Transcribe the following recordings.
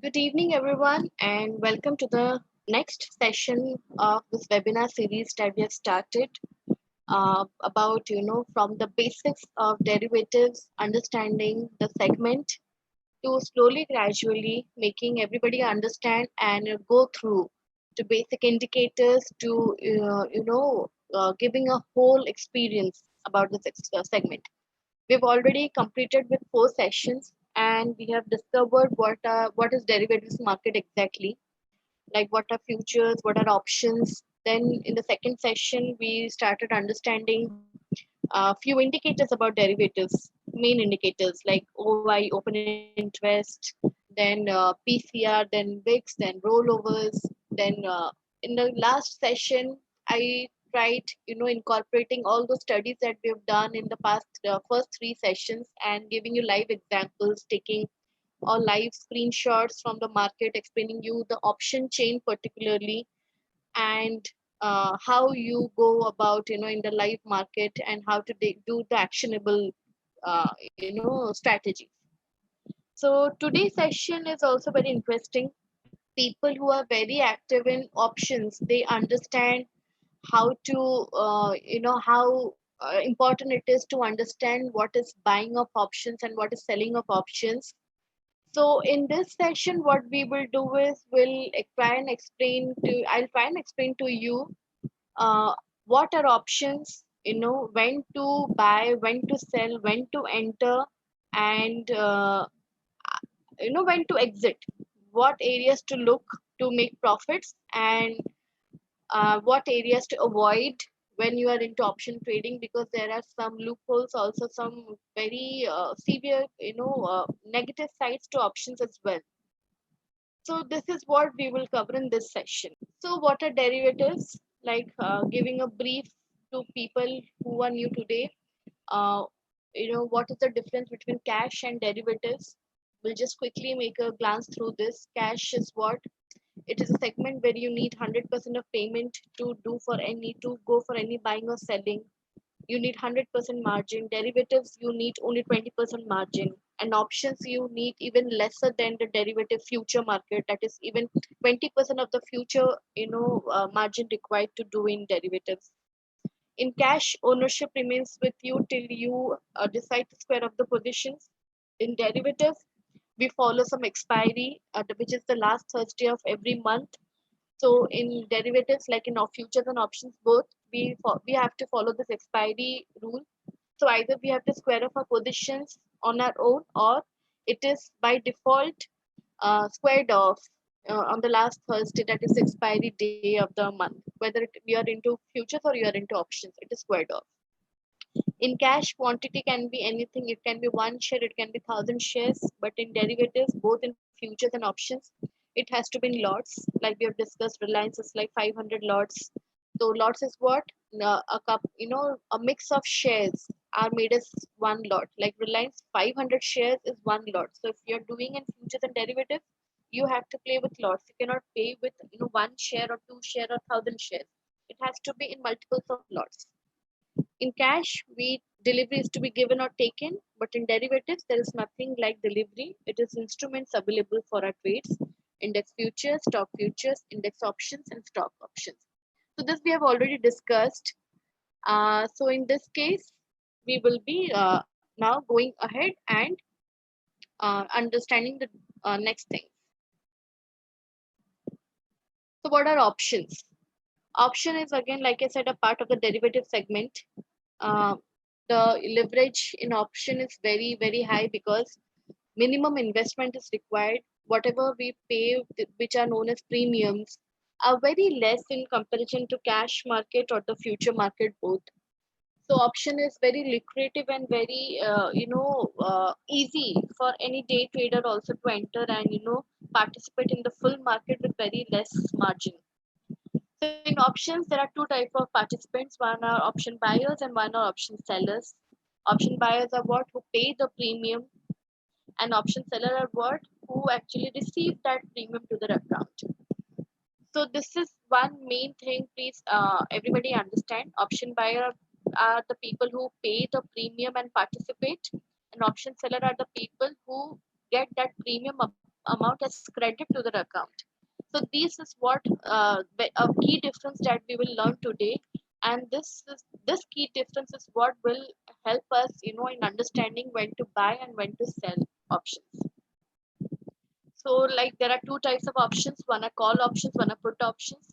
Good evening, everyone, and welcome to the next session of this webinar series that we have started about, from the basics of derivatives, understanding the segment to slowly, gradually making everybody understand and go through to basic indicators to, giving a whole experience about this segment. We've already completed with 4 sessions and we have discovered what is derivatives market exactly, like what are futures, what are options. Then in the second session, we started understanding a few indicators about derivatives, main indicators like OI, open interest, then PCR, then VIX, then rollovers. Then in the last session, I tried, incorporating all those studies that we've done in the past first 3 sessions and giving you live examples, taking or live screenshots from the market explaining you the option chain particularly and how you go about in the live market and how to do the actionable strategies. So today's session is also very interesting. People who are very active in options, they understand how to how important it is to understand what is buying of options and what is selling of options. So in this session, what we will do is I'll try and explain to you uh, what are options, when to buy, when to sell, when to enter, and when to exit, what areas to look to make profits, and what areas to avoid when you are into option trading, because there are some loopholes, also some very severe, negative sides to options as well. So this is what we will cover in this session. So what are derivatives? Like giving a brief to people who are new today. Uh, what is the difference between cash and derivatives? We'll just quickly make a glance through this. Cash is what? It is a segment where you need 100% of payment to go for any buying or selling. You need 100% margin. Derivatives, you need only 20% margin. And options, you need even lesser than the derivative future market. That is even 20% of the future, margin required to do in derivatives. In cash, ownership remains with you till you decide to square up the positions. In derivatives, we follow some expiry, which is the last Thursday of every month. So in derivatives, like in futures and options both, we have to follow this expiry rule. So either we have to square off our positions on our own, or it is by default squared off on the last Thursday, that is expiry day of the month. Whether we are into futures or you are into options, it is squared off. In cash, quantity can be anything. It can be one share, it can be 1,000 shares. But in derivatives, both in futures and options, it has to be in lots. Like we have discussed, Reliance is like 500 lots. So lots is what? A mix of shares are made as one lot. Like Reliance, 500 shares is one lot. So if you're doing in futures and derivatives, you have to play with lots. You cannot pay with one share or two share or 1,000 shares. It has to be in multiples of lots. In cash, we delivery is to be given or taken, but in derivatives, there is nothing like delivery. It is instruments available for our trades: index futures, index options, and stock options. So this we have already discussed. So in this case, we will be now going ahead and understanding the next thing. So what are options? Option is again, like I said, a part of the derivative segment. Uh, the leverage in option is very, very high because minimum investment is required. Whatever we pay, which are known as premiums, are very less in comparison to cash market or the future market both. So option is very lucrative and very easy for any day trader also to enter and participate in the full market with very less margin. So in options, there are two types of participants. One are option buyers and one are option sellers. Option buyers are what? Who pay the premium, and option seller are what? Who actually receive that premium to their account. So this is one main thing. Please, everybody understand. Option buyer are the people who pay the premium and participate, and option seller are the people who get that premium amount as credit to their account. So this is what a key difference that we will learn today, and this key difference is what will help us, in understanding when to buy and when to sell options. So like there are two types of options, one are call options, one are put options.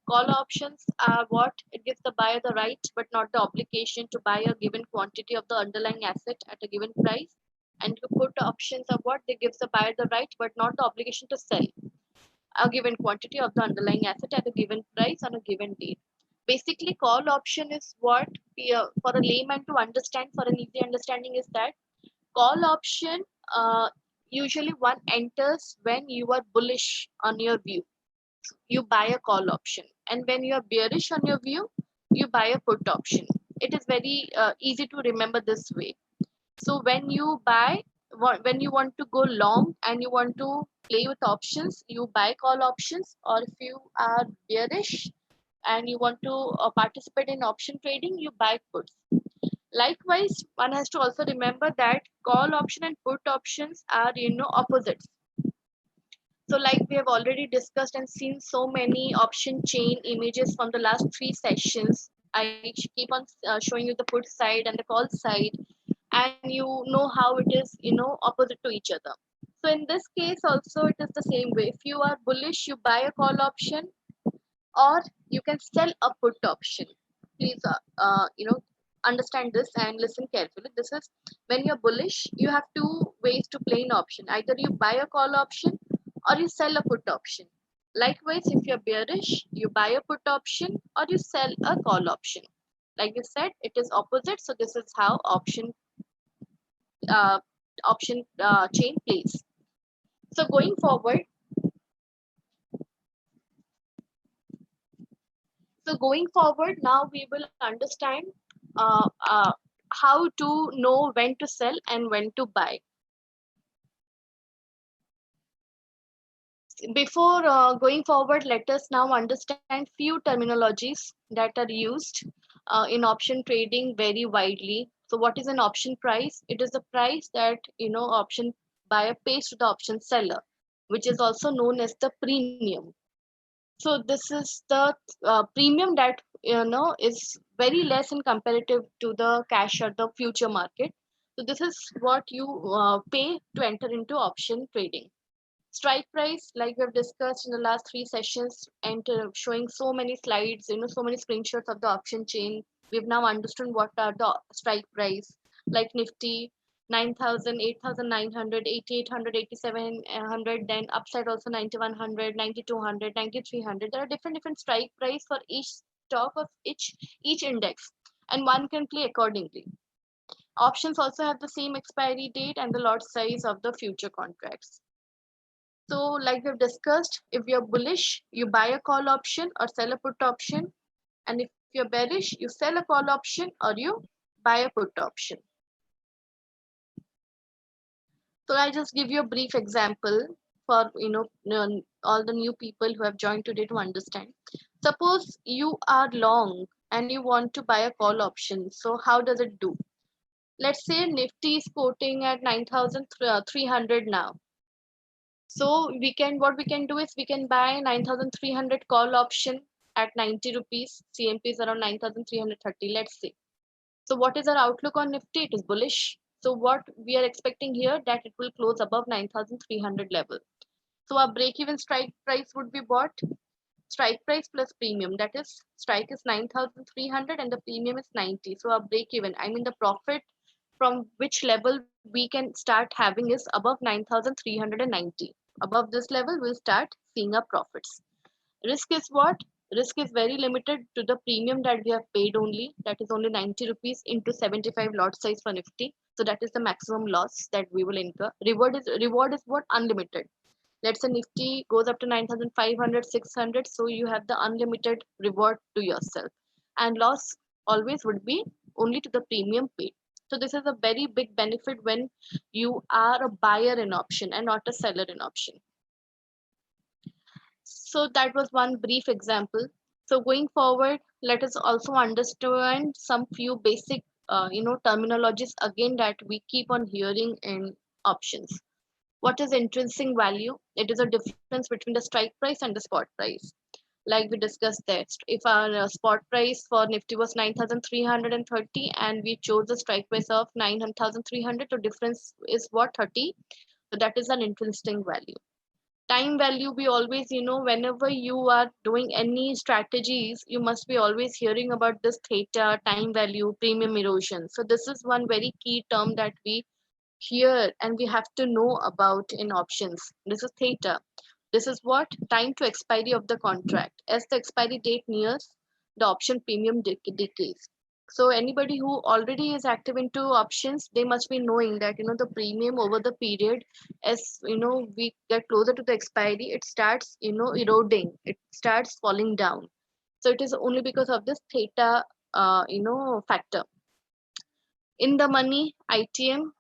Call options are what it gives the buyer the right but not the obligation to buy a given quantity of the underlying asset at a given price. And the put options are what they gives the buyer the right but not the obligation to sell a given quantity of the underlying asset at a given price on a given date. Basically, call option is what for a layman to understand, for an easy understanding, is that call option usually one enters when you are bullish on your view. You buy a call option, and when you are bearish on your view, you buy a put option. It is very easy to remember this way. So when you buy, when you want to go long and you want to play with options, you buy call options. Or if you are bearish and you want to participate in option trading, you buy puts. Likewise, one has to also remember that call option and put options are, opposites. So like we have already discussed and seen so many option chain images from the last three sessions. I keep on showing you the put side and the call side, and you know how it is, opposite to each other. So in this case also it is the same way. If you are bullish, you buy a call option, or you can sell a put option. Please understand this and listen carefully. This is when you're bullish, you have two ways to play an option. Either you buy a call option or you sell a put option. Likewise, if you're bearish, you buy a put option or you sell a call option. Like I said, it is opposite. So this is how uh, option chain plays. So going forward, now we will understand uh, uh, how to know when to sell and when to buy. Before going forward, let us now understand few terminologies that are used in option trading very widely. So what is an option price? It is the price that option buyer pays to the option seller, which is also known as the premium. So this is the premium that is very less in comparative to the cash or the future market. So this is what you pay to enter into option trading. Strike price, like we have discussed in the last three sessions, and showing so many slides, so many screenshots of the option chain. We've now understood what are the strike price, like Nifty 9,000, 8,900, 8,800, 8,700, then upside also 9,100, 9,200, 9,300. There are different strike price for each stock of each index, and one can play accordingly. Options also have the same expiry date and the lot size of the future contracts. So, like we've discussed, if you're bullish, you buy a call option or sell a put option. And if you're bearish, you sell a call option or you buy a put option. So I just give you a brief example for all the new people who have joined today to understand. Suppose you are long and you want to buy a call option. So how does it do? Let's say Nifty is quoting at 9,300 now. So what we can do is we can buy 9,300 call option at 90 rupees. CMP is around 9,330, let's say. So what is our outlook on Nifty? It is bullish. So what we are expecting here, that it will close above 9,300 level. So our break-even strike price would be what? Strike price plus premium. That is, strike is 9,300 and the premium is 90. So our break-even, I mean the profit from which level we can start having is above 9,390. Above this level, we'll start seeing our profits. Risk is what? Risk is very limited to the premium that we have paid only. That is only 90 rupees into 75 lot size for Nifty. So that is the maximum loss that we will incur. Reward is what? Unlimited. Let's say Nifty goes up to 9,500, 600. So you have the unlimited reward to yourself. And loss always would be only to the premium paid. So this is a very big benefit when you are a buyer in option and not a seller in option. So that was one brief example. So going forward, let us also understand some few basic, terminologies again that we keep on hearing in options. What is intrinsic value? It is a difference between the strike price and the spot price. Like we discussed that if our spot price for Nifty was 9,330 and we chose the strike price of 9,300, the difference is what, 30? So that is an intrinsic value. Time value, we always, whenever you are doing any strategies, you must be always hearing about this theta, time value, premium erosion. So this is one very key term that we hear and we have to know about in options. This is theta. This is what? Time to expiry of the contract. As the expiry date nears, the option premium decays. So anybody who already is active into options, they must be knowing that the premium over the period, as we get closer to the expiry, it starts eroding. It starts falling down. So it is only because of this theta factor. In the money ITM,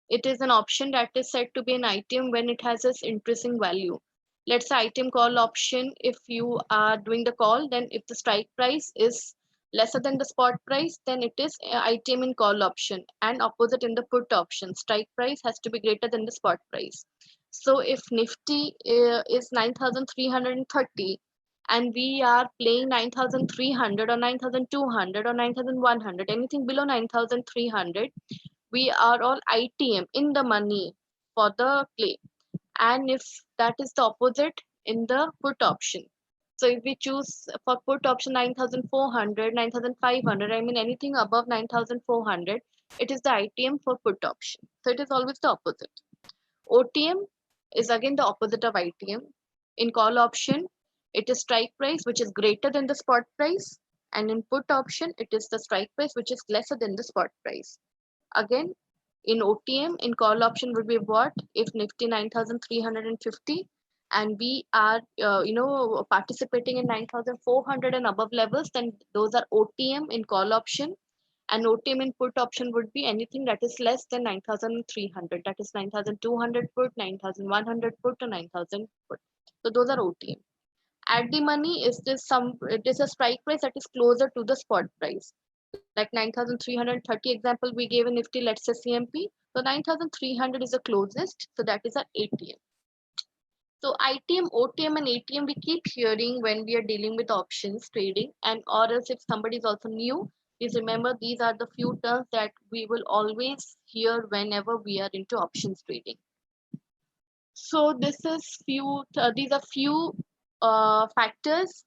it is an option that is said to be an item when it has its intrinsic value. Let's say item call option. If you are doing the call, then if the strike price is lesser than the spot price, then it is item in call option, and opposite in the put option. Strike price has to be greater than the spot price. So if Nifty is 9,330 and we are playing 9,300 or 9,200 or 9,100, anything below 9,300, we are all ITM in the money for the play. And if that is the opposite in the put option. So if we choose for put option 9,400, 9,500, I mean anything above 9,400, it is the ITM for put option. So it is always the opposite. OTM is again the opposite of ITM. In call option, it is strike price which is greater than the spot price, and in put option, it is the strike price which is lesser than the spot price. Again, in OTM, in call option would be what? If Nifty 9,350 and we are, participating in 9,400 and above levels, then those are OTM in call option. And OTM in put option would be anything that is less than 9,300. That is 9,200 put, 9,100 put, or 9,000 put. So those are OTM. At the money, it is a strike price that is closer to the spot price. Like 9,330 example we gave in Nifty, let's say CMP. So 9,300 is the closest. So that is our ATM. So ITM, OTM, and ATM we keep hearing when we are dealing with options trading, and or else if somebody is also new, please remember these are the few terms that we will always hear whenever we are into options trading. So these are few factors.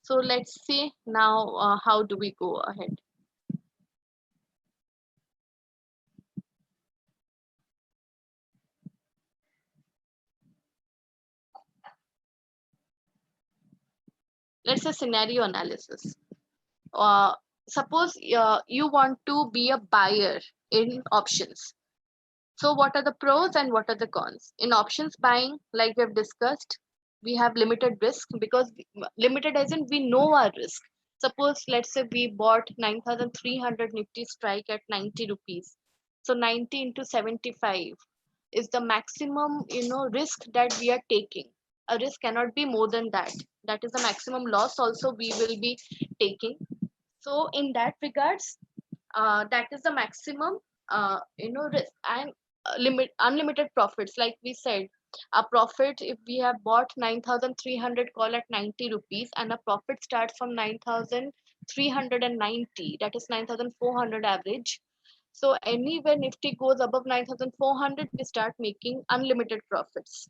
So let's see now how do we go ahead. Let's say scenario analysis. Uh, Suppose you want to be a buyer in options. So what are the pros and what are the cons? In options buying, like we have discussed, we have limited risk because limited as in we know our risk. Suppose let's say we bought 9,300 Nifty strike at 90 rupees. So 90 into 75 is the maximum risk that we are taking. A risk cannot be more than that. That is the maximum loss also we will be taking. So in that regards, that is the maximum risk, and unlimited profits. Like we said, a profit, if we have bought 9,300 call at 90 rupees and a profit starts from 9,390, that is 9,400 average. So anywhere Nifty goes above 9,400, we start making unlimited profits.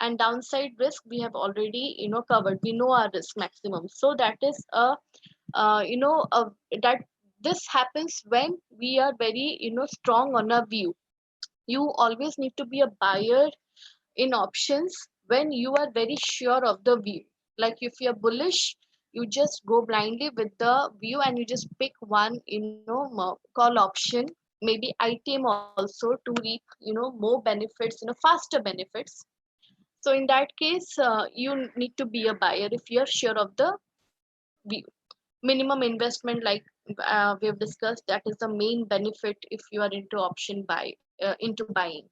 And downside risk we have already covered. We know our risk maximum. So that is a that this happens when we are very strong on our view. You always need to be a buyer in options when you are very sure of the view. Like if you're bullish, you just go blindly with the view and you just pick one call option, maybe ITM also, to reap more benefits, faster benefits. So in that case, you need to be a buyer if you're sure of the view. Minimum investment, like we have discussed, that is the main benefit if you are into into buying.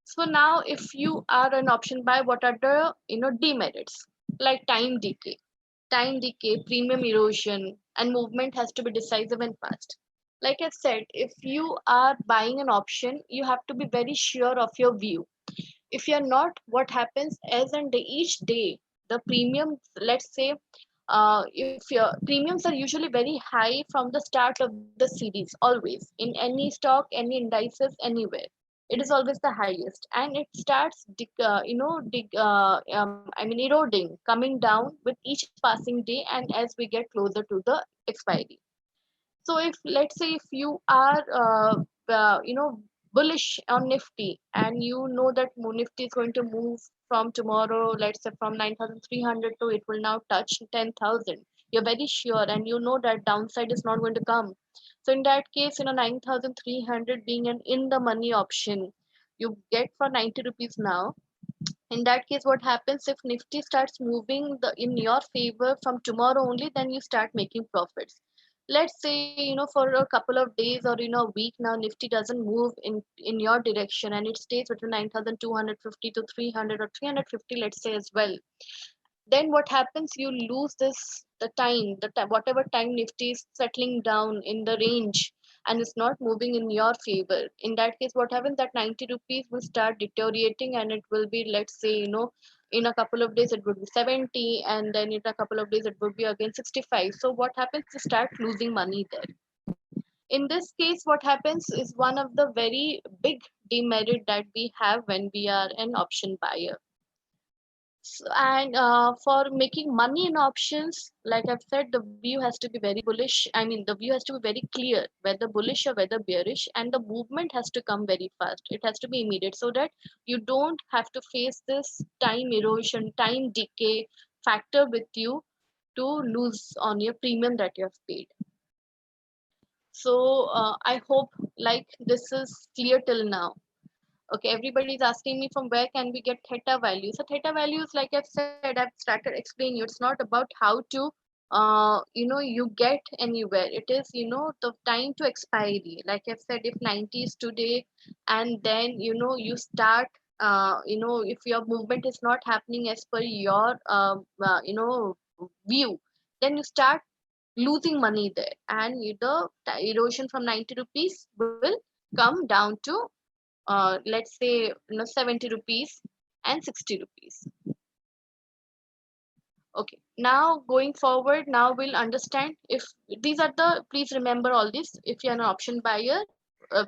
So now if you are an option buy, what are the demerits? Like time decay, premium erosion, and movement has to be decisive and fast. Like I said, if you are buying an option, you have to be very sure of your view. If you're not, what happens as and each day the premiums, let's say, if your premiums are usually very high from the start of the series, always in any stock, any indices, anywhere, it is always the highest, and it starts eroding, coming down with each passing day and as we get closer to the expiry. So if, let's say, if you are bullish on Nifty, and you know that Nifty is going to move from tomorrow, let's say from 9,300 to it will now touch 10,000. You're very sure, and you know that downside is not going to come. So in that case, 9,300 being an in the money option, you get for 90 rupees now. In that case, what happens if Nifty starts moving in your favor from tomorrow only, then you start making profits. Let's say, for a couple of days or a week now, Nifty doesn't move in your direction and it stays between 9,250 to 300 or 350, let's say, as well. Then what happens, you lose the time whatever time Nifty is settling down in the range and is not moving in your favor. In that case, what happens, that 90 rupees will start deteriorating and it will be, let's say, in a couple of days it would be 70, and then in a couple of days it would be again 65. So what happens, you start losing money there. In this case, what happens is one of the very big demerit that we have when we are an option buyer. And for making money in options, like I've said, the view has to be very bullish. I mean, the view has to be very clear, whether bullish or whether bearish, and the movement has to come very fast. It has to be immediate so that you don't have to face this time erosion, time decay factor with you to lose on your premium that you have paid. So I hope like this is clear till now. Okay, everybody is asking me from where can we get theta values. So theta values, like I've said, I've started explaining you, it's not about how to you get anywhere. It is, the time to expiry. Like I've said, if 90 is today, and then you start if your movement is not happening as per your view, then you start losing money there, and the erosion from 90 rupees will come down to let's say 70 rupees and 60 rupees. Okay, now going forward, now we'll understand if these are the, please remember all this. If you're an option buyer,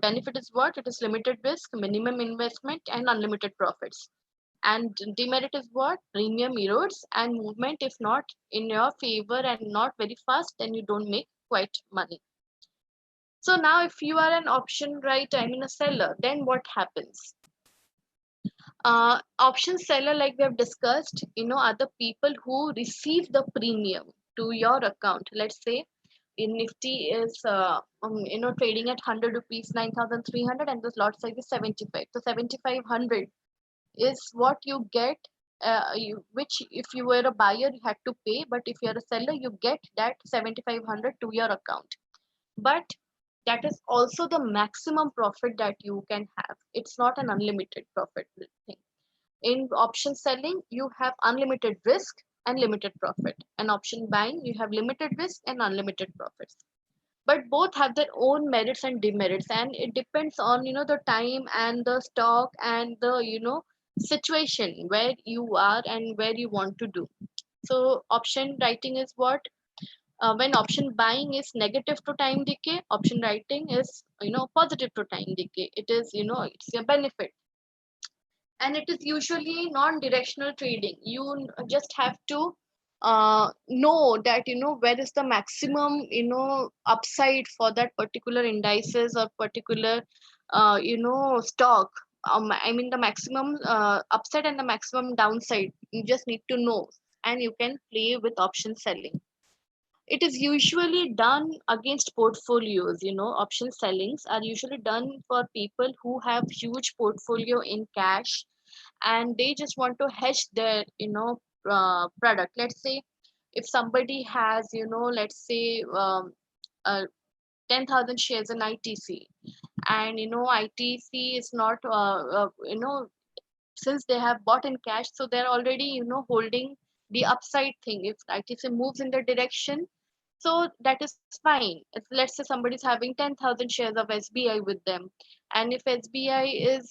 benefit is what? It is limited risk, minimum investment, and unlimited profits. And demerit is what? Premium erodes and movement, if not in your favor and not very fast, then you don't make quite money. So now if you are an option, right, I mean a seller, then what happens? Option seller, like we have discussed, are the people who receive the premium to your account. Let's say in Nifty is trading at 100 rupees, 9,300, and the lot size is 75. So 7,500 is what you get, which if you were a buyer you had to pay, but if you're a seller you get that 7,500 to your account. But that is also the maximum profit that you can have. It's not an unlimited profit thing. In option selling, you have unlimited risk and limited profit. And option buying, you have limited risk and unlimited profits. But both have their own merits and demerits, and it depends on the time and the stock and the situation where you are and where you want to do. So option writing is what? When option buying is negative to time decay, option writing is positive to time decay. It is it's your benefit, and it is usually non-directional trading. You just have to know that where is the maximum upside for that particular indices or particular stock. I mean the maximum upside and the maximum downside, you just need to know, and you can play with option selling. It is usually done against portfolios. Option sellings are usually done for people who have huge portfolio in cash, and they just want to hedge their product. Let's say if somebody has let's say 10,000 shares in ITC, and ITC is not since they have bought in cash, so they're already holding the upside thing. If ITC moves in the direction, So that is fine. Let's say somebody's having 10,000 shares of SBI with them, and if SBI is,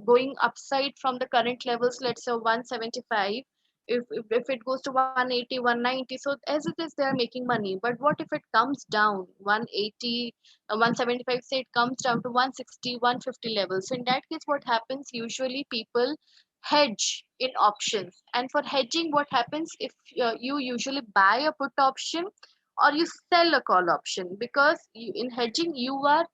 going upside from the current levels, let's say 175, if it goes to 180, 190, so as it is, they are making money. But what if it comes down 180, 175, say it comes down to 160, 150 levels? So in that case, what happens? Usually people hedge in options. And for hedging, what happens? If you usually buy a put option or you sell a call option, because in hedging you are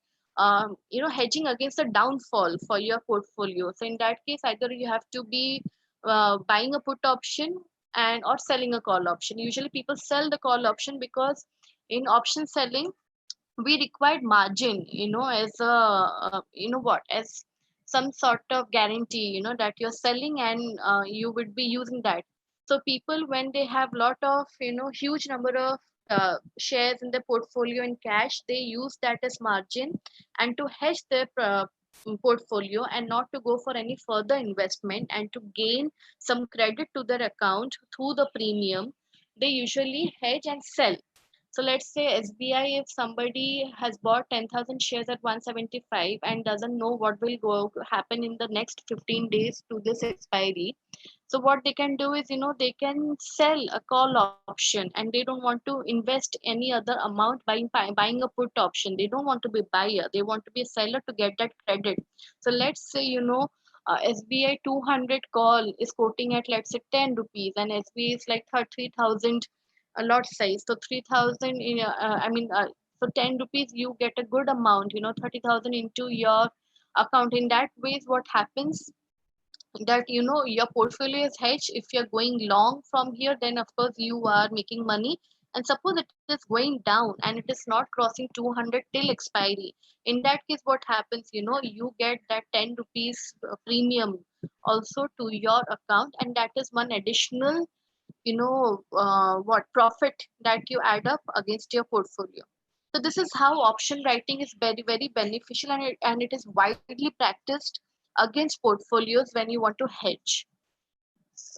hedging against a downfall for your portfolio. So in that case, either you have to be buying a put option and or selling a call option. Usually people sell the call option because in option selling we required margin, as a what, as some sort of guarantee, that you're selling, and you would be using that. So people, when they have lot of, huge number of shares in their portfolio in cash, they use that as margin and to hedge their portfolio, and not to go for any further investment, and to gain some credit to their account through the premium, they usually hedge and sell. So let's say SBI, if somebody has bought 10,000 shares at 175 and doesn't know what will go happen in the next 15 days to this expiry. So what they can do is, they can sell a call option, and they don't want to invest any other amount buying a put option. They don't want to be buyer. They want to be a seller to get that credit. So let's say, SBI 200 call is quoting at, let's say, 10 rupees, and SBI is like 30,000 a lot size. So 3,000 in so 10 rupees you get a good amount, 30,000 into your account. In that ways, what happens, that your portfolio is hedged. If you're going long from here, then of course you are making money. And suppose it is going down and it is not crossing 200 till expiry, in that case, what happens, you get that 10 rupees premium also to your account, and that is one additional, what profit that you add up against your portfolio. So this is how option writing is very, very beneficial, and it is widely practiced against portfolios when you want to hedge.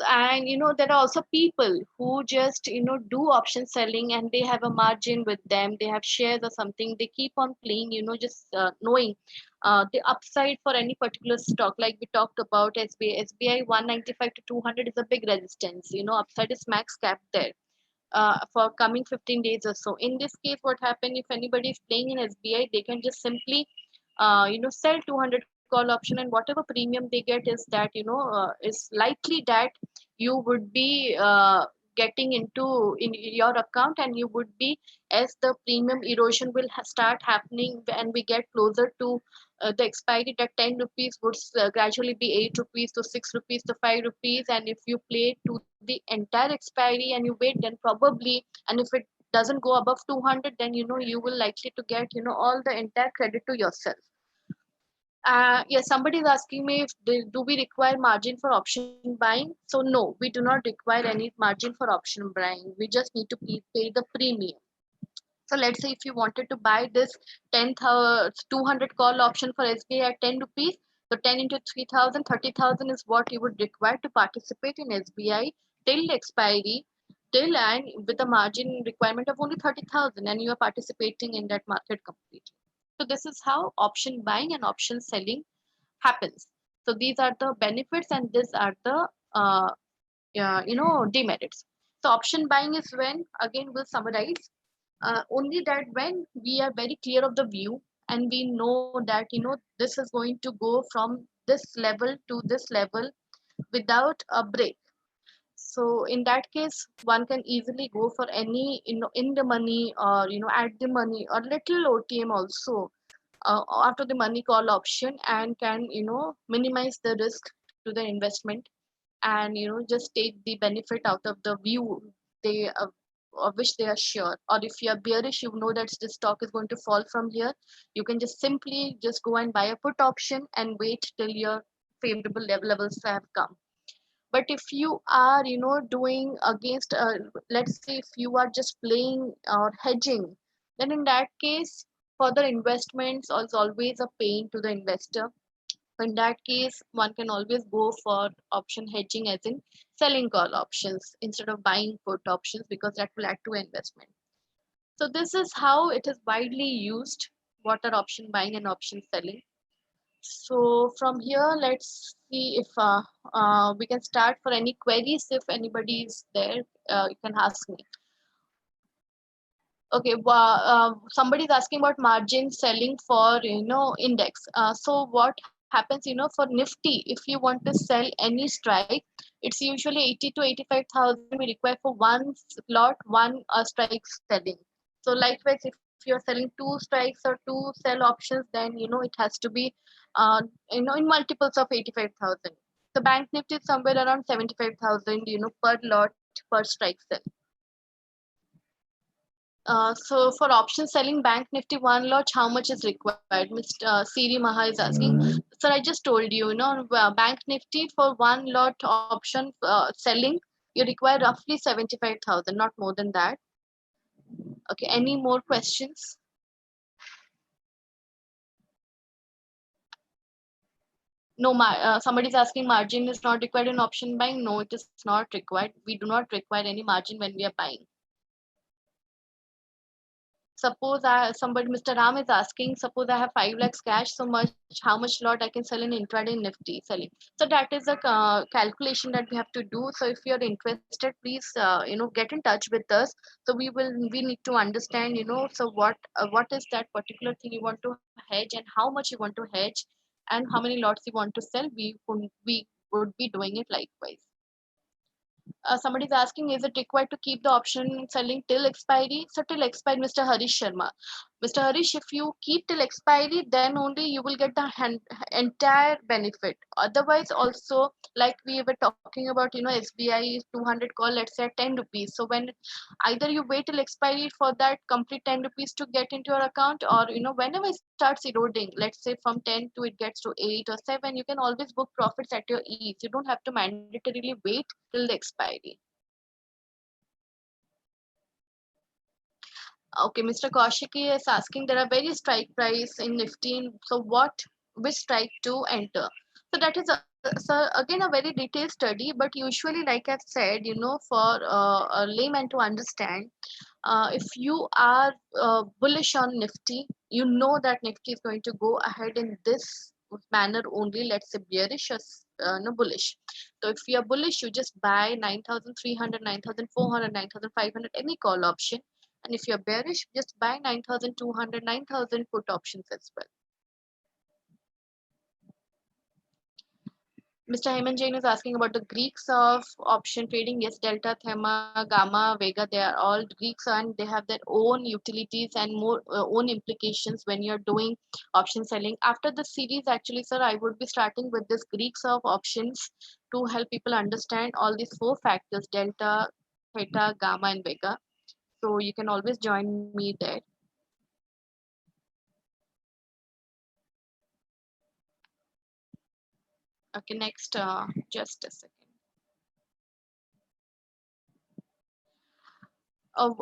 And there are also people who just do option selling, and they have a margin with them, they have shares or something, they keep on playing, just knowing the upside for any particular stock. Like we talked about SBI 195 to 200 is a big resistance, upside is max cap there for coming 15 days or so. In this case, what happened, if anybody is playing in SBI, they can just simply sell 200 call option, and whatever premium they get is that, is likely that you would be getting into in your account, and you would be, as the premium erosion will start happening and we get closer to the expiry, that 10 rupees would gradually be 8 rupees to 6 rupees to 5 rupees. And if you play to the entire expiry and you wait, then probably, and if it doesn't go above 200, then you will likely to get all the entire credit to yourself. Yes, somebody is asking me if do we require margin for option buying. So no, we do not require any margin for option buying. We just need to pay the premium. So let's say if you wanted to buy this 200 call option for SBI at 10 rupees, so 10 into 3,000, 30,000 is what you would require to participate in SBI till expiry, till, and with a margin requirement of only 30,000, and you are participating in that market completely. So this is how option buying and option selling happens. So these are the benefits, and these are the demerits. So option buying is when, again we'll summarize, only that when we are very clear of the view, and we know that this is going to go from this level to this level without a break. So in that case, one can easily go for any, in the money, or at the money, or little OTM also, after the money call option, and can minimize the risk to the investment, and just take the benefit out of the view they of which they are sure. Or if you are bearish, you know that this stock is going to fall from here, you can just simply just go and buy a put option and wait till your favorable levels have come. But if you are doing against, let's say if you are just playing or hedging, then in that case, further investments is always a pain to the investor. In that case, one can always go for option hedging, as in selling call options instead of buying put options, because that will add to investment. So this is how it is widely used. What are option buying and option selling? So from here, let's see if we can start for any queries. If anybody is there, you can ask me. Okay, somebody is asking about margin selling for index. So what happens for Nifty, if you want to sell any strike, it's usually 80 to 85,000 we require for one lot, one strike selling. So likewise, if you're selling two strikes or two sell options, then it has to be uh, in multiples of 85,000. The bank Nifty is somewhere around 75,000 per lot per strike sell. So for option selling Bank Nifty one lot, how much is required? Mr. Siri Maha is asking. Sir, I just told you, Bank Nifty for one lot option selling, you require roughly 75,000, not more than that. Okay, any more questions? No, somebody's asking margin is not required in option buying. No, it is not required. We do not require any margin when we are buying. Suppose somebody, Mr. Ram is asking, suppose I have 5 lakhs cash, so much, how much lot I can sell in intraday Nifty selling. So that is a calculation that we have to do. So if you're interested, please, get in touch with us. So we need to understand, so what is that particular thing you want to hedge and how much you want to hedge and how many lots you want to sell. We would be doing it likewise. Somebody is asking, is it required to keep the option selling till expiry? So till expiry, Mr. Harish Sharma. Mr. Harish, if you keep till expiry, then only you will get the entire benefit. Otherwise, also, like we were talking about, SBI 200 call, let's say at 10 rupees. So when either you wait till expiry for that complete 10 rupees to get into your account, or, whenever it starts eroding, let's say from 10 to it gets to 8 or 7, you can always book profits at your ease. You don't have to mandatorily wait till the expiry. Okay, Mr. Kaushiki is asking, there are various strike price in Nifty. So which strike to enter? So that is again a very detailed study, but usually, like I've said, for a layman to understand, if you are bullish on Nifty, you know that Nifty is going to go ahead in this manner only. Let's say bearish or no bullish. So if you are bullish, you just buy 9,300, 9,400, 9,500, any call option. And if you're bearish, just buy 9,200, 9,000 put options as well. Mr. Heyman Jain is asking about the Greeks of option trading. Yes, Delta, Thema, Gamma, Vega, they are all Greeks and they have their own utilities and more own implications when you're doing option selling. After the series, actually, sir, I would be starting with this Greeks of options to help people understand all these four factors, Delta, Theta, Gamma, and Vega. So you can always join me there. Okay, next, just a second.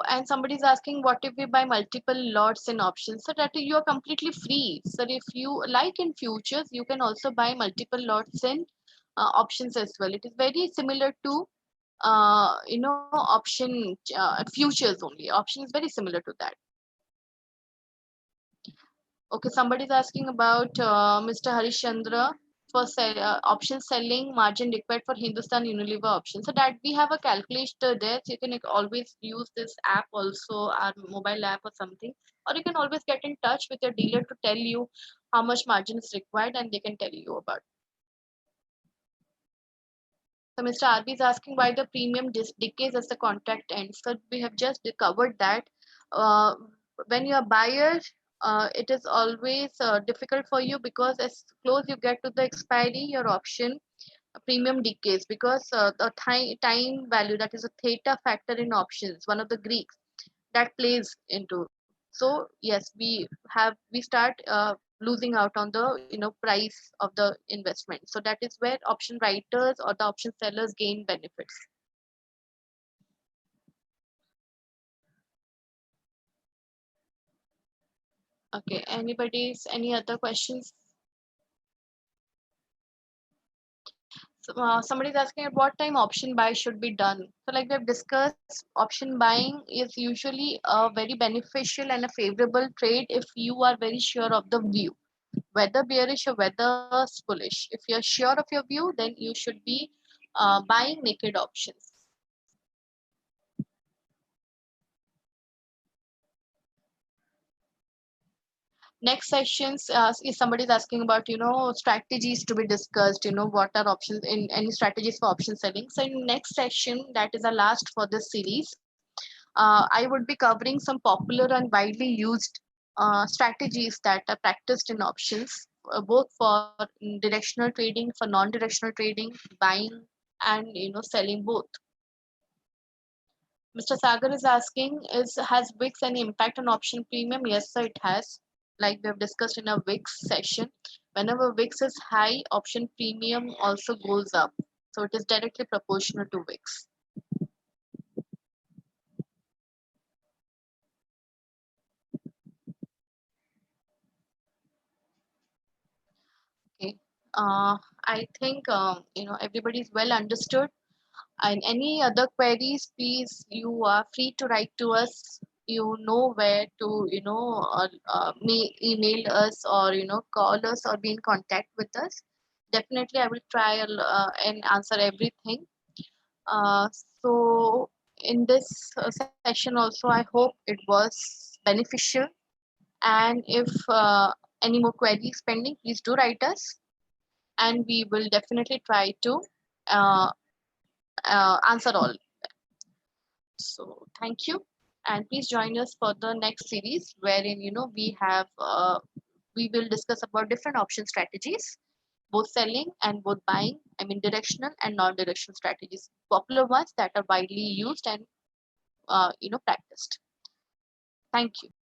And somebody is asking, what if we buy multiple lots in options? So that you are completely free. So if you like in futures, you can also buy multiple lots in options as well. It is very similar to option futures only. Option is very similar to that. Okay, somebody is asking about Mr. Harishchandra for option selling margin required for Hindustan Unilever option. So that we have a calculator there. So you can always use this app also, our mobile app or something. Or you can always get in touch with your dealer to tell you how much margin is required and they can tell you about. So Mr. RB is asking why the premium decays as the contract ends. So we have just covered that. Uh, when you're a buyer, it is always difficult for you because as close you get to the expiry, your option premium decays because the time value, that is a theta factor in options, one of the Greeks that plays into. So yes, we start losing out on the price of the investment. So that is where option writers or the option sellers gain benefits. Okay, any other questions? Somebody is asking at what time option buy should be done. So, like we have discussed, option buying is usually a very beneficial and a favorable trade if you are very sure of the view, whether bearish or whether bullish. If you're sure of your view, then you should be buying naked options. Next sessions is somebody is asking about strategies to be discussed. What are options in any strategies for option selling. So in next session, that is the last for this series, I would be covering some popular and widely used strategies that are practiced in options, both for directional trading, for non-directional trading, buying, and selling both. Mr. Sagar is asking, is has VIX any impact on option premium? Yes, sir, it has. Like we have discussed in a VIX session, whenever VIX is high, option premium also goes up. So it is directly proportional to VIX. Okay. I think everybody is well understood. And any other queries, please, you are free to write to us. You know where to, email us, or call us, or be in contact with us. Definitely, I will try and answer everything. Uh, so, in this session, also, I hope it was beneficial. And if any more queries pending, please do write us, and we will definitely try to uh, answer all. So thank you, and please join us for the next series, wherein we will discuss about different option strategies, both selling and both buying. I mean directional and non-directional strategies, popular ones that are widely used and practiced. Thank you.